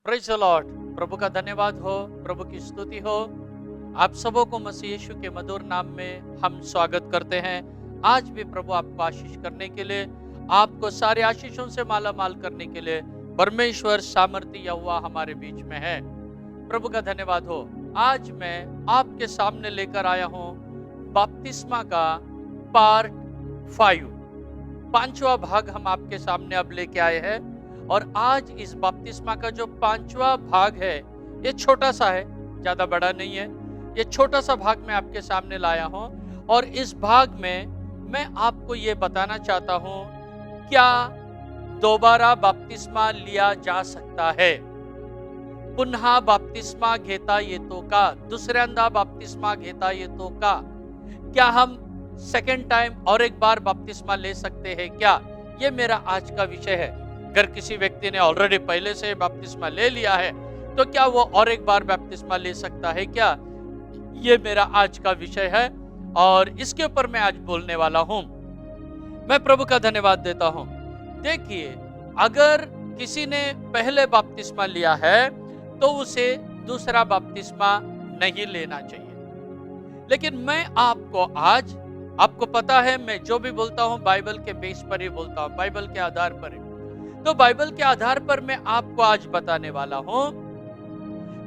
Praise the Lord. प्रभु का धन्यवाद हो, प्रभु की स्तुति हो। आप सबों को मसीह यीशु के मधुर नाम में हम स्वागत करते हैं। आज भी प्रभु आपको आशीष करने के लिए, आपको सारे आशीषों से माला माल करने के लिए परमेश्वर सामर्थी यहोवा हमारे बीच में है। प्रभु का धन्यवाद हो। आज मैं आपके सामने लेकर आया हूँ बपतिस्मा का पार्ट 5, पांचवा भाग हम आपके सामने अब लेके आए हैं। और आज इस बपतिस्मा का जो पांचवा भाग है, ये छोटा सा है, ज्यादा बड़ा नहीं है। ये छोटा सा भाग मैं आपके सामने लाया हूं और इस भाग में मैं आपको ये बताना चाहता हूं, क्या दोबारा बपतिस्मा लिया जा सकता है? पुन्हा बपतिस्मा घेता येतो का? दुसऱ्यांदा बपतिस्मा घेता येतो का? क्या हम सेकेंड टाइम और एक बार बपतिस्मा ले सकते हैं क्या? ये मेरा आज का विषय है। अगर किसी व्यक्ति ने ऑलरेडी पहले से बपतिस्मा ले लिया है तो क्या वो और एक बार बपतिस्मा ले सकता है क्या? ये मेरा आज का विषय है और इसके ऊपर मैं आज बोलने वाला हूं। मैं प्रभु का धन्यवाद देता हूं। देखिए, अगर किसी ने पहले बपतिस्मा लिया है तो उसे दूसरा बपतिस्मा नहीं लेना चाहिए। लेकिन मैं आपको पता है, मैं जो भी बोलता हूं बाइबल के बेस पर ही बोलता हूं, बाइबल के आधार पर ही। तो बाइबल के आधार पर मैं आपको आज बताने वाला हूं,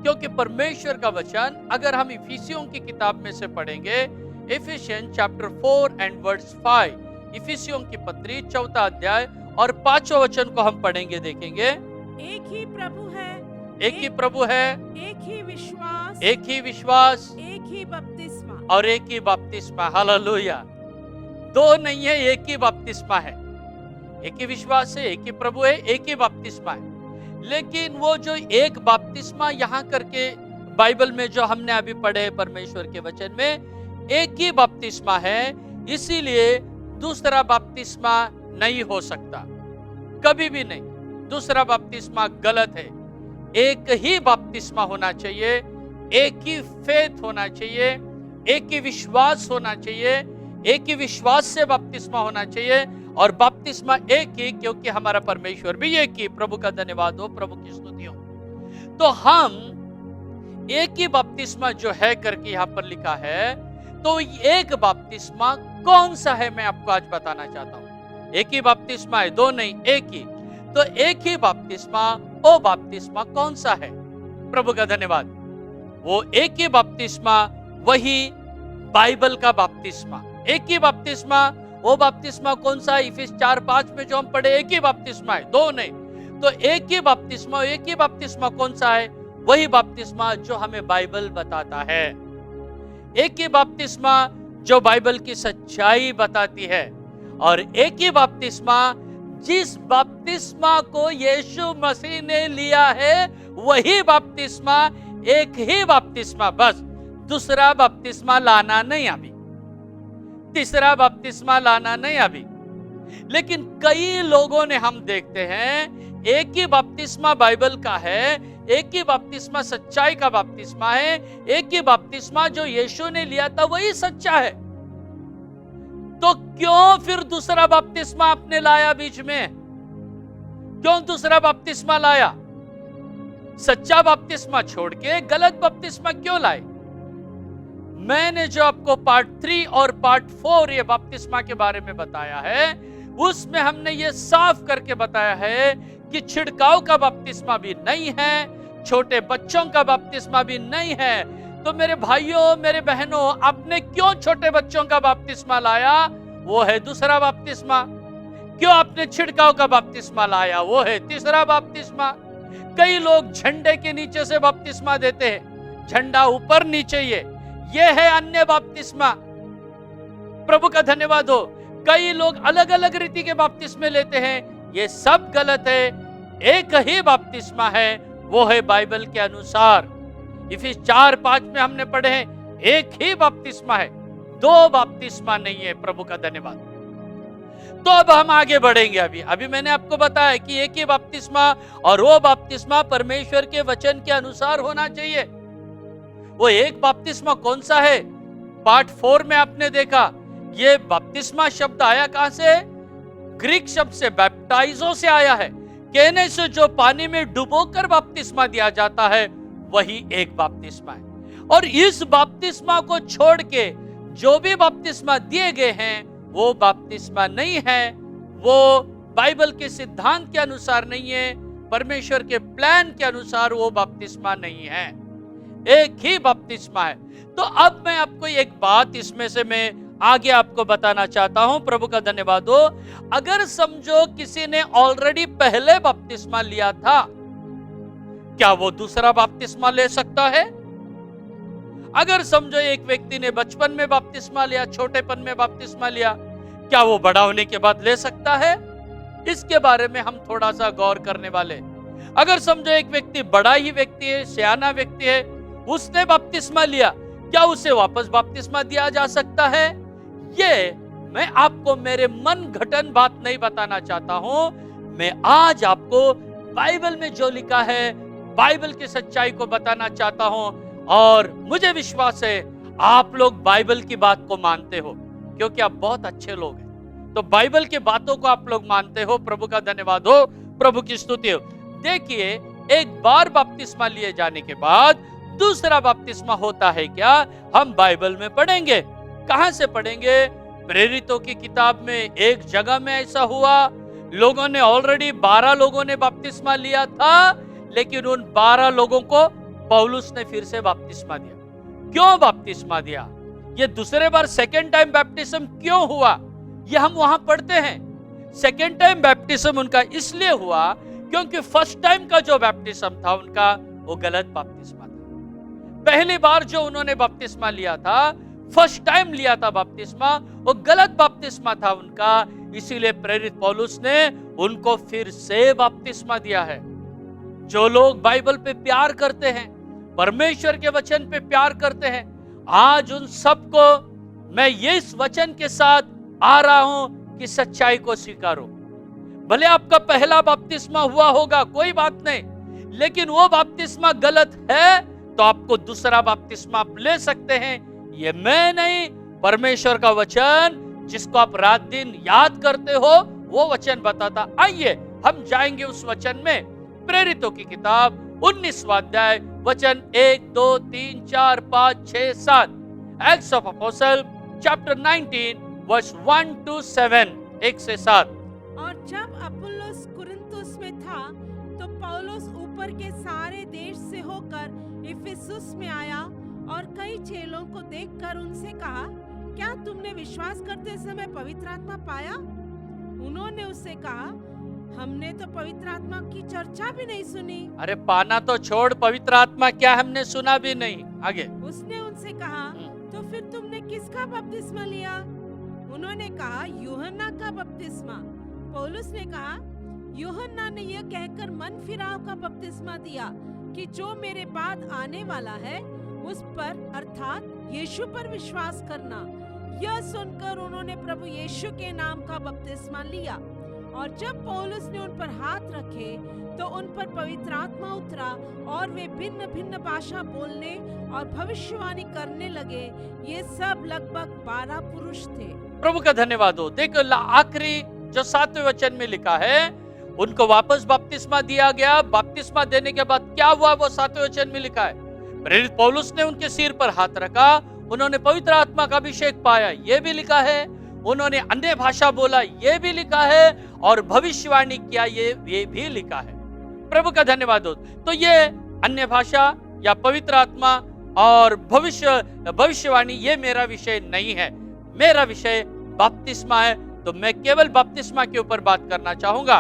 क्योंकि परमेश्वर का वचन अगर हम इफिसियों की किताब में से पढ़ेंगे, इफिशियन चैप्टर 4 एंड वर्स 5, इफिसियों की पत्री 4 अध्याय और 5वां वचन को हम पढ़ेंगे, देखेंगे। एक ही प्रभु है, एक ही प्रभु है, एक ही विश्वास, एक ही विश्वास एक ही बपतिस्मा और एक ही बपतिस्मा। हालेलुया। दो नहीं है, एक ही बपतिस्मा है। एक ही विश्वास है, एक ही प्रभु है, एक ही बपतिस्मा है। लेकिन वो जो एक बपतिस्मा यहाँ करके बाइबल में जो हमने अभी पढ़े परमेश्वर के वचन में, एक ही बपतिस्मा है, इसीलिए दूसरा बपतिस्मा नहीं हो सकता, कभी भी नहीं। दूसरा बपतिस्मा गलत है। एक ही बपतिस्मा होना चाहिए, एक ही फेथ होना चाहिए, एक ही विश्वास होना चाहिए, एक ही विश्वास से बपतिस्मा होना चाहिए और बपतिस्मा एक ही, क्योंकि हमारा परमेश्वर भी एक ही। प्रभु का धन्यवाद हो, प्रभु की स्तुति हो। तो हम एक ही बपतिस्मा जो है करके यहाँ पर लिखा है, तो एक बपतिस्मा कौन सा है मैं आपको आज बताना चाहता हूँ। एक ही बपतिस्मा है, दो नहीं, एक ही। तो एक ही बपतिस्मा, वो बपतिस्मा कौन सा है? प्रभु का धन्यवाद। वो एक ही बपतिस्मा, वही बाइबल का बपतिस्मा। एक ही बपतिस्मा, वो बपतिस्मा कौन सा? इफिस 4:5 में जो हम पढ़े, एक ही बपतिस्मा है, दो नहीं। तो एक ही बपतिस्मा कौन सा है? वही बपतिस्मा जो हमें बाइबल बताता है। एक ही बपतिस्मा जो बाइबल की सच्चाई बताती है। और एक ही बपतिस्मा, जिस बपतिस्मा को यीशु मसीह ने लिया है, वही बपतिस्मा, एक ही बपतिस्मा, बस। दूसरा बपतिस्मा लाना नहीं अभी, तीसरा बपतिस्मा लाना नहीं अभी। लेकिन कई लोगों ने, हम देखते हैं, एक ही बपतिस्मा बाइबल का है, एक ही बपतिस्मा सच्चाई का बपतिस्मा है, एक ही बपतिस्मा जो यीशु ने लिया था वही सच्चा है। तो क्यों फिर दूसरा बपतिस्मा आपने लाया बीच में? क्यों दूसरा बपतिस्मा लाया? सच्चा बपतिस्मा छोड़ के गलत बपतिस्मा क्यों लाए? मैंने जो आपको पार्ट 3 और पार्ट 4 ये बपतिस्मा के बारे में बताया है, उसमें हमने ये साफ करके बताया है कि छिड़काव का बपतिस्मा भी नहीं है, छोटे बच्चों का बपतिस्मा भी नहीं है। तो मेरे भाइयों, मेरे बहनों, आपने क्यों छोटे बच्चों का बपतिस्मा लाया? वो है दूसरा बपतिस्मा। क्यों आपने छिड़काव का बपतिस्मा लाया? वो है तीसरा बपतिस्मा। कई लोग झंडे के नीचे से बपतिस्मा देते हैं, झंडा ऊपर नीचे, ये है अन्य बपतिस्मा। प्रभु का धन्यवाद हो। कई लोग अलग अलग रीति के बपतिस्मे लेते हैं, ये सब गलत है। एक ही बपतिस्मा है, वो है बाइबल के अनुसार। इफिस 4:5 में हमने पढ़े हैं, एक ही बपतिस्मा है, दो बपतिस्मा नहीं है। प्रभु का धन्यवाद। तो अब हम आगे बढ़ेंगे। अभी मैंने आपको बताया कि एक ही बपतिस्मा, और वो बपतिस्मा परमेश्वर के वचन के अनुसार होना चाहिए। वो एक बपतिस्मा कौन सा है? पार्ट 4 में आपने देखा, ये बपतिस्मा शब्द आया कहां से? ग्रीक शब्द से, बैप्टाइजो से आया है। कहने से जो पानी में डुबोकर बपतिस्मा दिया जाता है वही एक बपतिस्मा है। और इस बपतिस्मा को छोड़ के जो भी बपतिस्मा दिए गए हैं वो बपतिस्मा नहीं है, वो बाइबल के सिद्धांत के अनुसार नहीं है, परमेश्वर के प्लान के अनुसार वो बपतिस्मा नहीं है। एक ही बपतिस्मा है। तो अब मैं आपको एक बात इसमें से मैं आगे आपको बताना चाहता हूं। प्रभु का धन्यवाद हो। अगर समझो किसी ने ऑलरेडी पहले बपतिस्मा लिया था, क्या वो दूसरा बपतिस्मा ले सकता है? अगर समझो एक व्यक्ति ने बचपन में बपतिस्मा लिया, छोटेपन में बपतिस्मा लिया, क्या वो बड़ा होने के बाद ले सकता है? इसके बारे में हम थोड़ा सा गौर करने वाले। अगर समझो एक व्यक्ति बड़ा ही व्यक्ति है, सियाना व्यक्ति है, उसने बपतिस्मा लिया, क्या उसे वापस बपतिस्मा दिया जा सकता है? ये मैं आपको मेरे मन घटन बात नहीं बताना चाहता हूं। मैं आज आपको बाइबल में जो लिखा है, बाइबल की सच्चाई को बताना चाहता हूं। और मुझे विश्वास है आप लोग बाइबल की बात को मानते हो, क्योंकि आप बहुत अच्छे लोग हैं। तो बाइबल की बातों को आप लोग मानते हो। प्रभु का धन्यवाद हो, प्रभु की स्तुति हो। देखिए, एक बार बपतिस्मा लिए जाने के बाद दूसरा बपतिस्मा होता है क्या, हम बाइबल में पढ़ेंगे। कहां से पढ़ेंगे? प्रेरितों की किताब में एक जगह में ऐसा हुआ। लोगों ने ऑलरेडी 12 लोगों ने बपतिस्मा लिया था, लेकिन उन 12 लोगों को पौलुस ने फिर से बपतिस्मा दिया। क्यों बपतिस्मा दिया? ये दूसरे बार सेकेंड टाइम बैप्टिज्म क्यों हुआ, ये हम वहां पढ़ते हैं। सेकेंड टाइम बैप्टिज्म उनका इसलिए हुआ क्योंकि फर्स्ट टाइम का जो बैप्टिज्म था उनका, वो गलत बपतिस्मा था। पहली बार जो उन्होंने बपतिस्मा लिया था, फर्स्ट टाइम लिया था बपतिस्मा, वो गलत बपतिस्मा था उनका। इसीलिए प्रेरित पौलुस ने उनको फिर से बपतिस्मा दिया है। जो लोग बाइबल पे प्यार करते हैं, परमेश्वर के वचन पे प्यार करते हैं, आज उन सबको मैं ये इस वचन के साथ आ रहा हूं कि सच्चाई को स्वीकारो। भले आपका पहला बपतिस्मा हुआ होगा, कोई बात नहीं, लेकिन वो बपतिस्मा गलत है तो आपको दूसरा बपतिस्मा आप ले सकते हैं। ये मैं नहीं, परमेश्वर का वचन जिसको आप रात दिन याद करते हो, वो वचन बताता। आइए हम जाएंगे उस वचन में। प्रेरितों की किताब 19वां अध्याय, वचन 1, 2, 3, 4, 5, 6, 7। Acts of Apostle chapter 19 verse 1 to 7, 1 से 7। और जब अपुल्लोस कुरिन्थुस में था, तो पौलुस ऊपर के सारे देश से होकर इफिसुस में आया और कई चेलों को देखकर उनसे कहा, क्या तुमने विश्वास करते समय पवित्र आत्मा पाया? उन्होंने उससे कहा, हमने तो पवित्र आत्मा की चर्चा भी नहीं सुनी। अरे पाना तो छोड़, पवित्र आत्मा क्या हमने सुना भी नहीं। आगे उसने उनसे कहा, तो फिर तुमने किसका बपतिस्मा लिया? उन्होंने कहा, यूहन्ना का बपतिस्मा। पौलुस ने कहा, यूहन्ना ने यह कहकर मन फिराव का बपतिस्मा दिया कि जो मेरे बाद आने वाला है उस पर, अर्थात यीशु पर विश्वास करना। यह सुनकर उन्होंने प्रभु यीशु के नाम का बपतिस्मा लिया। और जब पौलुस ने उन पर हाथ रखे तो उन पर पवित्र आत्मा उतरा और वे भिन्न भिन्न भाषा बोलने और भविष्यवाणी करने लगे। ये सब लगभग 12 पुरुष थे। प्रभु का धन्यवाद हो। देखो, आखिरी जो 7वें वचन में लिखा है, उनको वापस बपतिस्मा दिया गया। बपतिस्मा देने के बाद क्या हुआ, वो 7वें वचन में लिखा है। प्रेरित पौलुस ने उनके सिर पर हाथ रखा, उन्होंने पवित्र आत्मा का अभिषेक पाया, ये भी लिखा है। उन्होंने अन्य भाषा बोला, ये भी लिखा है। और भविष्यवाणी किया, ये भी लिखा है। प्रभु का धन्यवाद हो। तो ये अन्य भाषा या पवित्र आत्मा और भविष्यवाणी, ये मेरा विषय नहीं है। मेरा विषय बपतिस्मा है। तो मैं केवल बपतिस्मा के ऊपर बात करना चाहूंगा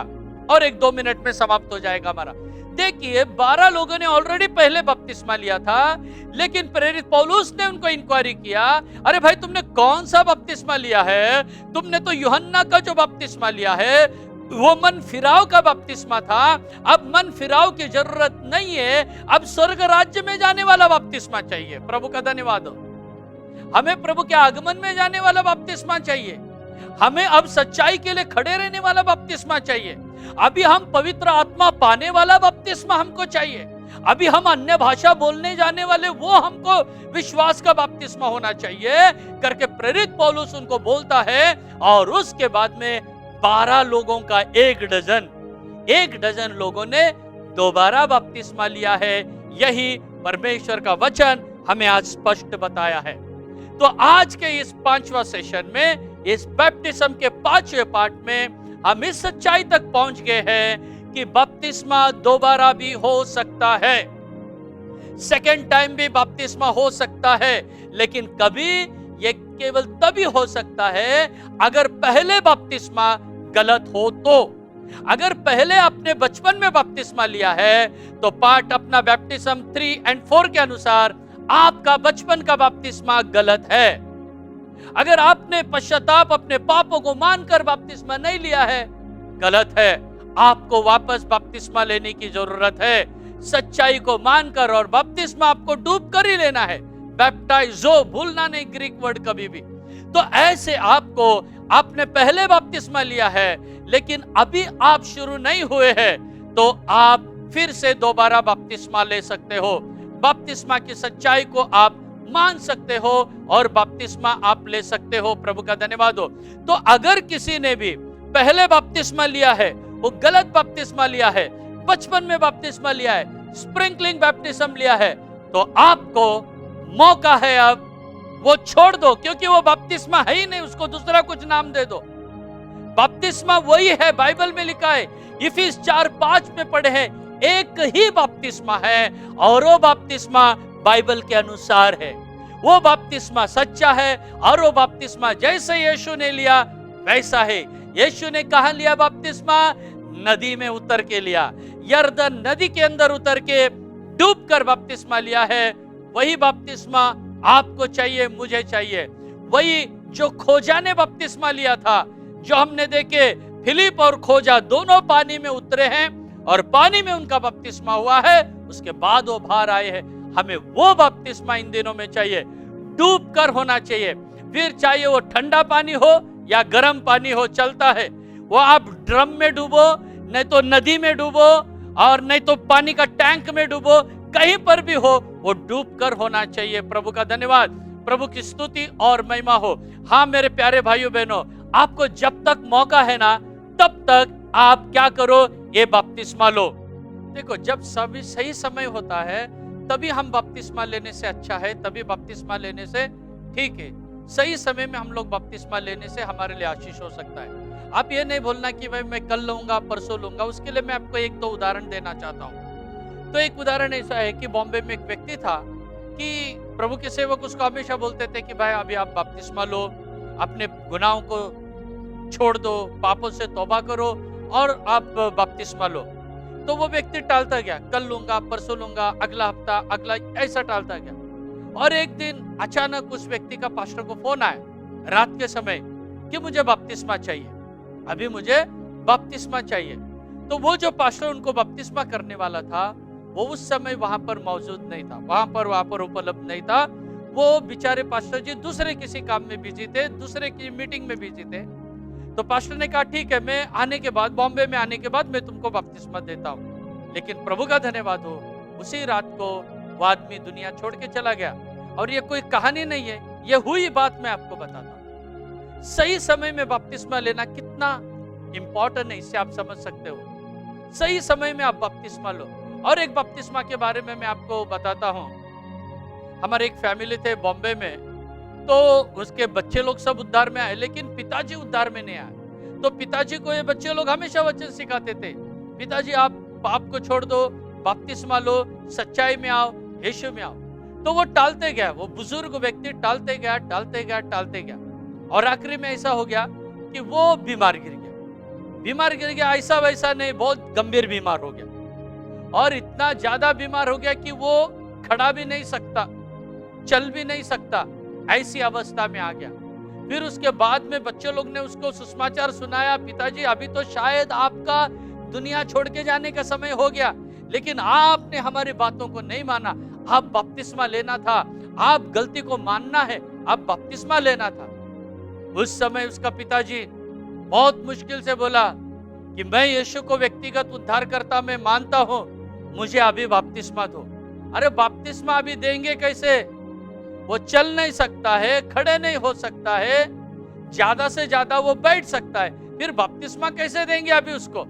और 1-2 मिनट में समाप्त हो जाएगा हमारा। देखिए, 12 लोगों ने ऑलरेडी पहले बपतिस्मा लिया था, लेकिन प्रेरित पौलुस ने उनको इंक्वायरी किया, अरे भाई तुमने कौन सा बपतिस्मा लिया है? तुमने तो यूहन्ना का जो बपतिस्मा लिया है वो मन फिराव का बपतिस्मा था। अब मन फिराव की जरूरत नहीं है, अब स्वर्ग राज्य में जाने वाला बपतिस्मा चाहिए। प्रभु का धन्यवाद हो। हमें प्रभु के आगमन में जाने वाला बपतिस्मा चाहिए। हमें अब सच्चाई के लिए खड़े रहने वाला बपतिस्मा चाहिए। अभी हम पवित्र आत्मा पाने वाला बपतिस्मा हमको चाहिए। अभी हम अन्य भाषा बोलने जाने वाले, वो हमको विश्वास का बपतिस्मा होना चाहिए करके प्रेरित पौलुस उनको बोलता है। और उसके बाद में 12 लोगों का 1 डजन, 1 डजन लोगों ने दोबारा बपतिस्मा लिया है। यही परमेश्वर का वचन हमें आज स्पष्ट बताया है। तो आज के इस 5वां सेशन में, इस बैप्टिज्म के 5वें पार्ट में हम इस सच्चाई तक पहुंच गए हैं कि बपतिस्मा दोबारा भी हो सकता है, सेकेंड टाइम भी बपतिस्मा हो सकता है। लेकिन कभी ये केवल तभी हो सकता है अगर पहले बपतिस्मा गलत हो। तो अगर पहले आपने बचपन में बपतिस्मा लिया है तो पार्ट अपना बैप्टिज्म 3 और 4 के अनुसार आपका बचपन का बपतिस्मा गलत है। अगर आपने पश्चाताप अपने पापों को मानकर बपतिस्मा नहीं लिया है, गलत है। आपको वापस बपतिस्मा लेने की जरूरत है, सच्चाई को मानकर, और बपतिस्मा आपको डूब कर ही लेना है। बैप्टाइजो भूलना नहीं ग्रीक वर्ड कभी भी। तो ऐसे आपको, आपने पहले बपतिस्मा लिया है लेकिन अभी आप शुरू नहीं हुए हैं, तो आप फिर से दोबारा बपतिस्मा ले सकते हो। बपतिस्मा की सच्चाई को आप मान सकते हो और बपतिस्मा आप ले सकते हो। प्रभु का धन्यवाद हो। तो अगर किसी ने भी पहले बपतिस्मा लिया है, वो गलत बपतिस्मा लिया है, बचपन में बपतिस्मा लिया है, स्प्रिंकलिंग बपतिस्म लिया है, तो आपको मौका है अब वो छोड़ दो, क्योंकि वो बपतिस्मा है ही नहीं, उसको दूसरा कुछ नाम दे दो। बपतिस्मा वही है, बाइबल में लिखा है, इफिस 4:5 में पढ़े हैं, एक ही बपतिस्मा है और वो बपतिस्मा बाइबल के अनुसार है। वो बपतिस्मा सच्चा है और वो बपतिस्मा जैसे यीशु ने लिया वैसा है। यीशु ने कहां लिया बपतिस्मा? नदी में उतर के लिया, यरदन नदी के अंदर उतर के डूबकर बपतिस्मा लिया है। वही बपतिस्मा आपको चाहिए, मुझे चाहिए। वही जो खोजा ने बपतिस्मा लिया था, जो हमने देखे फिलिप और खोजा दोनों पानी में उतरे हैं और पानी में उनका बपतिस्मा हुआ है, उसके बाद वो बाहर आए हैं। हमें वो बपतिस्मा इन दिनों में चाहिए, डूब कर होना चाहिए। फिर चाहे वो ठंडा पानी हो या गर्म पानी हो, चलता है। वो आप ड्रम में डूबो, नहीं तो नदी में डूबो, और नहीं तो पानी का टैंक में डूबो, कहीं पर भी हो, वो डूब कर होना चाहिए। प्रभु का धन्यवाद, प्रभु की स्तुति और महिमा हो। हाँ मेरे प्यारे भाइयों बहनों, आपको जब तक मौका है ना, तब तक आप क्या करो? ये बपतिस्मा लो। देखो, जब सभी सही समय होता है तभी हम बपतिस्मा लेने से अच्छा है, तभी बपतिस्मा लेने से ठीक है। सही समय में हम लोग बपतिस्मा लेने से हमारे लिए आशीष हो सकता है। आप ये नहीं बोलना कि भाई मैं कल लूंगा, परसों लूंगा। उसके लिए मैं आपको 1-2 उदाहरण देना चाहता हूँ। तो एक उदाहरण ऐसा है कि बॉम्बे में एक व्यक्ति था कि प्रभु के सेवक उसको हमेशा बोलते थे कि भाई अभी आप बपतिस्मा लो, अपने गुनाहों को छोड़ दो, पापों से तौबा करो और आप बपतिस्मा लो। तो वो व्यक्ति टालता गया, कल लूंगा, परसों लूंगा, अगला हफ्ता, अगला, ऐसा टालता गया। और एक दिन अचानक उस व्यक्ति का पास्टर को फोन आया रात के समय कि मुझे बपतिस्मा चाहिए, अभी मुझे बपतिस्मा चाहिए। तो वो जो पास्टर उनको बपतिस्मा करने वाला था, वो उस समय वहां पर मौजूद नहीं था, वहां पर उपलब्ध नहीं था। वो बेचारे पास्टर जी दूसरे किसी काम में बिजी थे, दूसरे की मीटिंग में बिजी थे। तो पास्टर ने कहा ठीक है, मैं आने के बाद, बॉम्बे में आने के बाद मैं तुमको बपतिस्मा देता हूँ। लेकिन प्रभु का धन्यवाद हो, उसी रात को वो आदमी दुनिया छोड़ के चला गया। और ये कोई कहानी नहीं है, ये हुई बात मैं आपको बताता हूँ। सही समय में बपतिस्मा लेना कितना इंपॉर्टेंट है, इससे आप समझ सकते हो। सही समय में आप बपतिस्मा लो। और एक बपतिस्मा के बारे में मैं आपको बताता हूँ। हमारे एक फैमिली थे बॉम्बे में, तो उसके बच्चे लोग सब उद्धार में आए, लेकिन पिताजी उद्धार में नहीं आए। तो पिताजी को ये बच्चे लोग हमेशा वचन सिखाते थे, पिताजी आप पाप को छोड़ दो, बपतिस्मा लो, सच्चाई में आओ, यीशु में आओ। तो वो टालते गया, वो बुजुर्ग व्यक्ति टालते गया, टालते गया, टालते गया। और आखिरी में ऐसा हो गया कि वो बीमार गिर गया। बीमार गिर गया, ऐसा वैसा नहीं, बहुत गंभीर बीमार हो गया। और इतना ज्यादा बीमार हो गया कि वो खड़ा भी नहीं सकता, चल भी नहीं सकता, ऐसी अवस्था में आ गया। फिर उसके बाद में बच्चे लोग ने उसको सुसमाचार सुनाया, पिताजी अभी तो शायद आपका दुनिया छोड़ के जाने का समय हो गया, लेकिन आपने हमारी बातों को नहीं माना। आप बपतिस्मा लेना था, आप गलती को मानना है, आप बपतिस्मा लेना था। उस समय उसका पिताजी बहुत मुश्किल से बोला कि मैं यीशु को व्यक्तिगत उद्धार करता मैं मानता हूं, मुझे अभी बपतिस्मा दो। अरे बपतिस्मा अभी देंगे कैसे? वो चल नहीं सकता है, खड़े नहीं हो सकता है, ज्यादा से ज्यादा वो बैठ सकता है, फिर बपतिस्मा कैसे देंगे अभी उसको?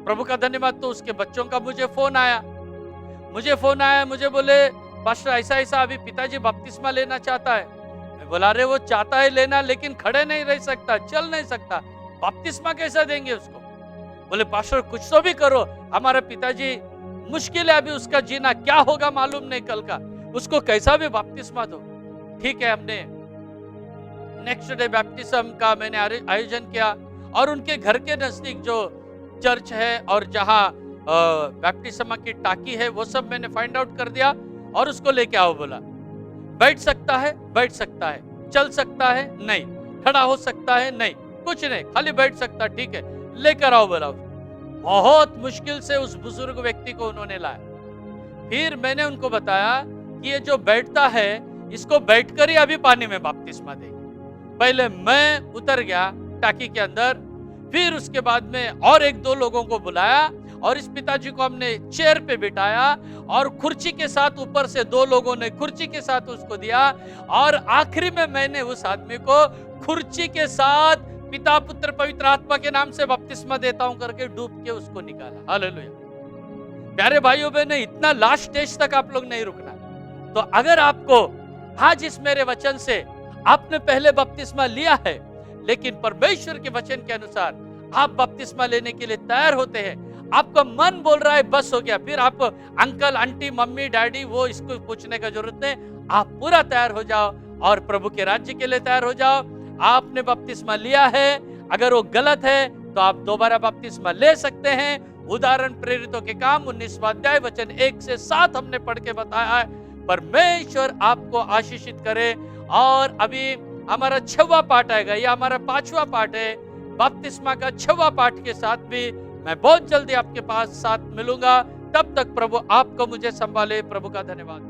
प्रभु का धन्यवाद, तो उसके बच्चों का मुझे फोन आया, मुझे बोले पास्टर ऐसा ऐसा अभी पिताजी बपतिस्मा लेना चाहता है। मैं बोला अरे वो चाहता है लेना, लेकिन खड़े नहीं रह सकता, चल नहीं सकता, बपतिस्मा कैसा देंगे उसको। बोले पास्टर कुछ तो भी करो, हमारा पिताजी मुश्किल है अभी, उसका जीना क्या होगा मालूम नहीं कल का, उसको कैसा भी बपतिस्मा दो। ठीक है, हमने नेक्स्ट डे बैप्टिज्म का मैंने आयोजन किया, और उनके घर के नजदीक जो चर्च है और जहां बैप्टिज्म की टाकी है वो सब मैंने फाइंड आउट कर दिया, और उसको लेके आओ बोला। बैठ सकता है, बैठ सकता है, चल सकता है नहीं, खड़ा हो सकता है नहीं, कुछ नहीं, खाली बैठ सकता, ठीक है लेकर आओ बोला। बहुत मुश्किल से उस बुजुर्ग व्यक्ति को उन्होंने लाया। फिर मैंने उनको बताया कि ये जो बैठता है इसको बैठकर ही अभी पानी में बपतिस्मा देंगे। पहले मैं उतर गया टाकी के अंदर, फिर उसके बाद में और एक दो लोगों को बुलाया, और इस पिताजी को हमने चेयर पे बिठाया, और कुर्सी के साथ ऊपर से दो लोगों ने कुर्सी के साथ उसको दिया, और आखिरी में मैंने उस आदमी को कुर्सी के साथ पिता पुत्र पवित्र आत्मा के नाम से बपतिस्मा देता हूं करके डूब के उसको निकाला। हालेलुया। प्यारे भाइयों बहनों, इतना लास्ट स्टेज तक आप लोग नहीं रुकना। तो अगर आपको आज इस मेरे वचन से आपने पहले बपतिस्मा लिया है, लेकिन परमेश्वर के वचन के अनुसार आप बपतिस्मा लेने के लिए तैयार होते हैं, आपका मन बोल रहा है बस हो गया, फिर आप अंकल आंटी मम्मी डैडी वो इसको पूछने का जरूरत नहीं, आप पूरा तैयार हो जाओ और प्रभु के राज्य के लिए तैयार हो जाओ। आपने बपतिस्मा लिया है, अगर वो गलत है तो आप दोबारा बपतिस्मा ले सकते हैं। उदाहरण प्रेरितों के काम 19वां अध्याय वचन 1 से 7 हमने पढ़ के बताया है। परमेश्वर आपको आशीषित करे। और अभी हमारा 6वां पाठ आएगा, यह हमारा 5वां पाठ है, बपतिस्मा का 6वां पाठ के साथ भी मैं बहुत जल्दी आपके पास साथ मिलूंगा। तब तक प्रभु आपको मुझे संभाले। प्रभु का धन्यवाद।